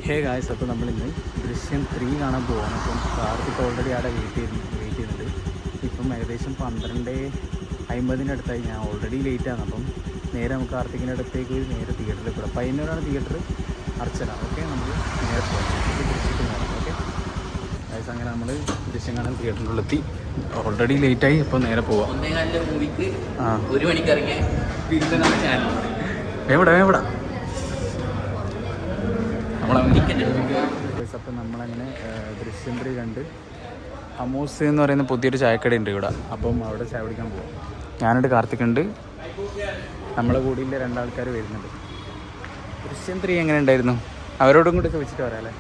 Hey guys, അപ്പോൾ നമ്മളിന്ന് ദൃശ്യം 3 കാണാൻ പോവാണ്. അപ്പം കാർത്തിക് ഓൾറെഡി അവിടെ വെയിറ്റ് ചെയ്യുന്നുണ്ട്. ഇപ്പം ഏകദേശം 12:50 അടുത്തായി. ഞാൻ ഓൾറെഡി ലേറ്റാണ്. അപ്പം നേരെ നമുക്ക് കാർത്തികിൻ്റെ അടുത്തേക്ക് നേരെ തിയേറ്ററിൽ പോകാം. പയ്യന്നൂരാണ് തിയേറ്റർ, അർച്ചന. ഓക്കെ, നമുക്ക് നേരെ പോകാം. ദൃശ്യത്തിന് കാണാം. ഓക്കെ ഗായ്സ്, അങ്ങനെ നമ്മൾ ദൃശ്യം കാണാൻ തിയേറ്ററിലെത്തി. ഓൾറെഡി ലേറ്റായി. അപ്പോൾ നേരെ പോവാം. മൂവിക്ക് 1 മണിക്ക് ഇറങ്ങിയ എവിടെ അപ്പം നമ്മളങ്ങനെ ദൃശ്യം 3 കണ്ട് ഹമൂസ് എന്ന് പറയുന്ന പുതിയൊരു ചായക്കട ഉണ്ട് ഇവിടെ. അപ്പം അവിടെ ചായ കുടിക്കാൻ പോകാം. ഞാനുണ്ട്, കാർത്തിക്കുണ്ട്, നമ്മളെ കൂടിയിൽ 2 ആൾക്കാർ വരുന്നുണ്ട്. ദൃശ്യം 3 എങ്ങനെ ഉണ്ടായിരുന്നു? അവരോടും കൂടി ചോദിച്ചിട്ട് പറയാം അല്ലേ?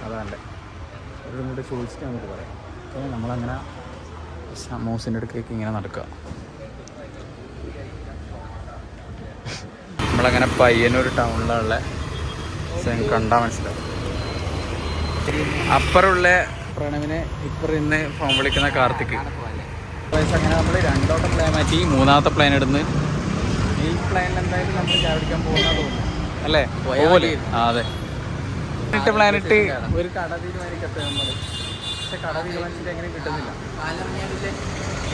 അതല്ലേ, അവരോടും കൂടി ചോദിച്ചിട്ട് നമുക്ക് പറയാം. അപ്പോൾ നമ്മളങ്ങനെ ഹമൂസിൻ്റെ അടുക്കേക്ക് ഇങ്ങനെ നടക്കുക. നമ്മളങ്ങനെ പയ്യന്നൂർ ടൗണിലുള്ള കണ്ടാൽ മനസ്സിലാവും. അപ്പറുള്ള പ്രണവിനെ ഇപ്പുറം ഇന്ന് ഫോൺ വിളിക്കുന്ന കാർത്തിക്. അങ്ങനെ നമ്മൾ 2 പ്ലാൻ മാറ്റി 3ാമത്തെ പ്ലാൻ ഇടുന്ന്. ഈ പ്ലാനിൽ എന്തായാലും നമ്മൾ ചാടിക്കാൻ പോകുന്ന തോന്നുന്നു അല്ലേ? പോലെ അതെ, പ്ലാനിട്ട് ഒരു കട തീരുമാനിക്കട്ടെ നമ്മൾ. പക്ഷെ കട തീരുമാനിച്ചിട്ട് എങ്ങനെ കിട്ടുന്നില്ല.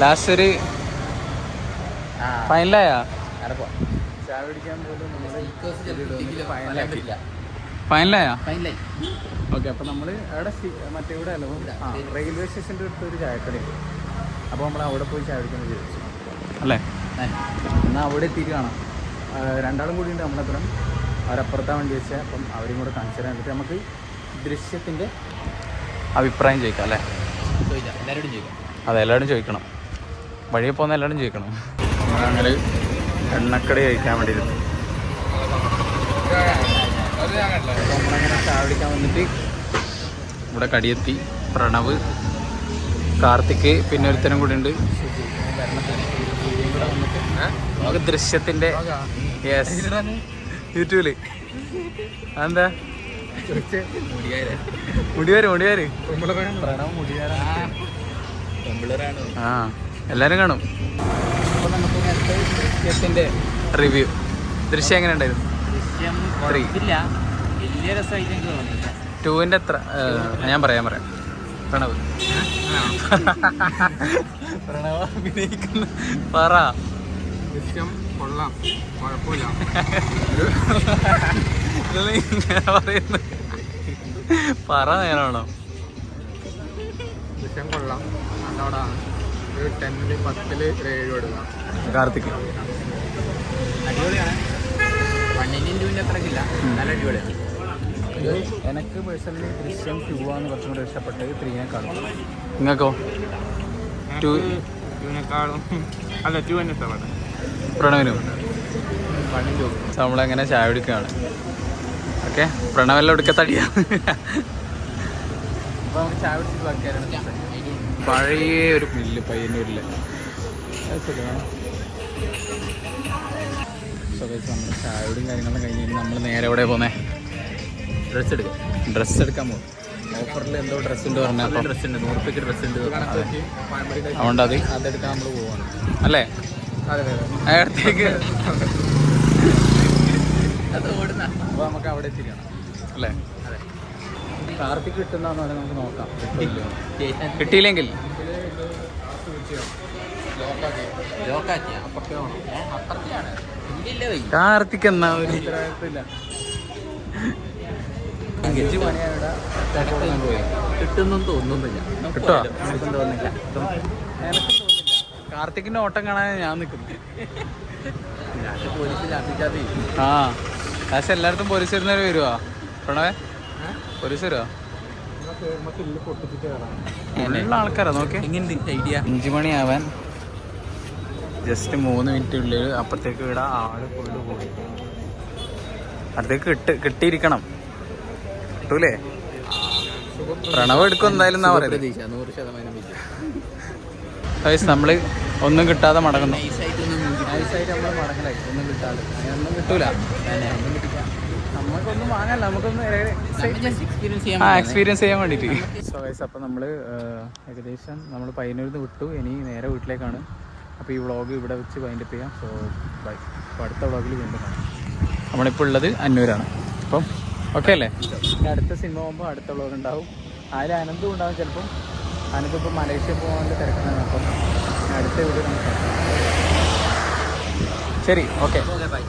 ലാസ്റ്റ് ഒരു ഫൈനലായാ ചായ പിടിക്കാൻ പോലും ഫൈനലായാ? ഓക്കെ, അപ്പോൾ നമ്മൾ അവിടെ മറ്റേ ഇവിടെ അല്ല, റെയിൽവേ സ്റ്റേഷൻ്റെ അടുത്തൊരു ചായക്കടയുണ്ട്. അപ്പോൾ നമ്മൾ അവിടെ പോയി ചായ പിടിക്കാൻ വിചാരിച്ചു അല്ലേ? എന്നാൽ അവിടെ എത്തിയിട്ട് കാണാം. 2 ആളും കൂടി ഉണ്ട് നമ്മളപ്പുറം. അവരപ്പുറത്താൻ വേണ്ടി വെച്ചാൽ അപ്പം അവരും കൂടെ കാണിച്ചു തരാൻ വേണ്ടിയിട്ട് നമുക്ക് ദൃശ്യത്തിൻ്റെ അഭിപ്രായം ചോദിക്കാം അല്ലേ? എല്ലാവരോടും ചോദിക്കാം. അതെ, എല്ലാവരും ചോദിക്കണം. വഴിയെ പോകുന്ന എല്ലാവരും ചോദിക്കണം. നമ്മളങ്ങനെ എണ്ണക്കട കഴിക്കാൻ വേണ്ടിയിരുന്നു. നമ്മളങ്ങനെ ചായ പിടിക്കാൻ വന്നിട്ട് ഇവിടെ കടിയെത്തി. പ്രണവ്, കാർത്തിക്, പിന്നെ ഒരുത്തനും കൂടി ഉണ്ട്. നമുക്ക് ദൃശ്യത്തിൻ്റെ യൂട്യൂബില് എന്താ മുടിയാര് പ്രണവ് മുടിയാരാണ്. ആ, എല്ലാവരും കാണും. അപ്പോൾ നമുക്ക് നേരത്തെ ദൃശ്യത്തിൻ്റെ റിവ്യൂ. ദൃശ്യം എങ്ങനെ ഉണ്ടായിരുന്നു? ദൃശ്യം കുഴപ്പമില്ല, വലിയ രസമായിട്ട് എനിക്ക് തോന്നിയില്ല. 2ൻ്റെ എത്ര? ഞാൻ പറയാം. പ്രണവ് അഭിനയിക്കുന്ന പറ. ദൃശ്യം കൊള്ളാം, കുഴപ്പമില്ല. പറയുന്നത് പറ നേരാണോ? ദൃശ്യം കൊള്ളാം, നല്ലോടാണ്. ഒരു 10-ൽ 10-ൽ ഒരു 7 കൊടുക്കാം. കാർത്തിക് അടിപൊളിയാണ്. 1ൻ്റെയും 2ൻ്റെ അത്രക്കില്ല, നല്ല അടിപൊളിയാണ്. എനിക്ക് പേഴ്സണലി ദൃശ്യം 2 ആണ് കുറച്ചും കൂടെ ഇഷ്ടപ്പെട്ടത് 3-നേക്കാളും. നിങ്ങൾക്കോ? 2-നേക്കാളും അല്ല, 2 തന്നെ ഇഷ്ടപ്പെട്ടത്. പ്രണവിനും നമ്മളെങ്ങനെ ചായ കുടിക്കുകയാണ്. ഓക്കെ, പ്രണവെല്ലാം എടുക്കത്തടിയാണ്. അപ്പോൾ നമുക്ക് ചായ കുടിച്ചിട്ട് ബാക്കിയായിരുന്നു. പഴയ ഒരു മില്ല് പയ്യന്നൂരിൽ. നമ്മൾ ചായയോടും കാര്യങ്ങളും കഴിഞ്ഞ് നമ്മൾ നേരെ എവിടെ പോകുന്നത്? ഡ്രസ്സ് എടുക്കാൻ പോകും. ഓഫറിൽ എന്തോ ഡ്രസ്സ് ഉണ്ട് പറഞ്ഞാൽ അപ്പോൾ ഡ്രസ്സ് ഉണ്ട്, 100 രൂപയ്ക്ക് ഡ്രസ്സ് ഉണ്ട്. അതുകൊണ്ട് അതെടുക്കാൻ നമ്മൾ പോവാണ് അല്ലേ? അടുത്തേക്ക് അപ്പോൾ നമുക്ക് അവിടെ എത്തിക്കണം അല്ലേ? കാർത്തിക് കിട്ടുന്നതെന്ന് പറഞ്ഞാൽ നമുക്ക് നോക്കാം. കിട്ടിയില്ലെങ്കിൽ കാർത്തിക് എന്നാ ഒരു ഉത്തരവാദിത്തമില്ല. 5 മണിയാവിടെ കിട്ടുന്നും തോന്നുന്നില്ല. കിട്ടുമോ? എനിക്കും തോന്നുന്നില്ല. എനക്കും തോന്നുന്നില്ല. കാർത്തിക്കിന്റെ ഓട്ടം കാണാൻ ഞാൻ നിൽക്കുന്നു. ആ, പക്ഷെ എല്ലായിടത്തും പോലീസ് വരുന്നവർ വരുവാ. പ്രണവേ, പോലീസ് വരുവാ? ഉള്ള ആൾക്കാരാ. നോക്കി ഐഡിയ 5 മണിയാവാൻ ജസ്റ്റ് 3 മിനിറ്റുള്ളിൽ അപ്പുറത്തേക്ക് ഇവിടെ ആള് ഫുള്ള് പോയി. അടുത്തേക്ക് കിട്ടിയിരിക്കണം. കിട്ടൂലേ? പ്രണവ് എടുക്കും എന്തായാലും എന്നാ പറയുന്നത്. 100% നമ്മള് ഒന്നും കിട്ടാതെ മടങ്ങുന്നു. നൈസായിട്ട് നമ്മൾ മടങ്ങലായി, ഒന്നും കിട്ടാതെ. ഒന്നും കിട്ടൂല, നമുക്കൊന്നും വാങ്ങാല്ല, നമുക്കൊന്നും എക്സ്പീരിയൻസ് ചെയ്യാൻ വേണ്ടിയിട്ട്. സോ ഗൈസ്, അപ്പോൾ നമ്മൾ ഏകദേശം നമ്മൾ പയ്യന്നൂരിൽ നിന്ന് വിട്ടു. ഇനി നേരെ വീട്ടിലേക്കാണ്. അപ്പോൾ ഈ വ്ളോഗ് ഇവിടെ വെച്ച് വൈൻഡപ്പ് ചെയ്യാം. So bye. അപ്പോൾ അടുത്ത വ്ളോഗിൽ വീണ്ടും കാണാം. നമ്മളിപ്പോൾ ഉള്ളത് അന്നൂരാണ്. അപ്പം ഓക്കെ അല്ലേ? ഇനി അടുത്ത സിനിമ പോകുമ്പോൾ അടുത്ത വ്ളോഗ് ഉണ്ടാവും. അതിൽ അനന്തും ഉണ്ടാവും ചിലപ്പം. അനന്ത് ഇപ്പോൾ മലേഷ്യ പോകാനുള്ള തിരക്കാണ്. അപ്പം അടുത്ത വീഡിയോ നമുക്ക് ശരി, ഓക്കെ. Okay bye.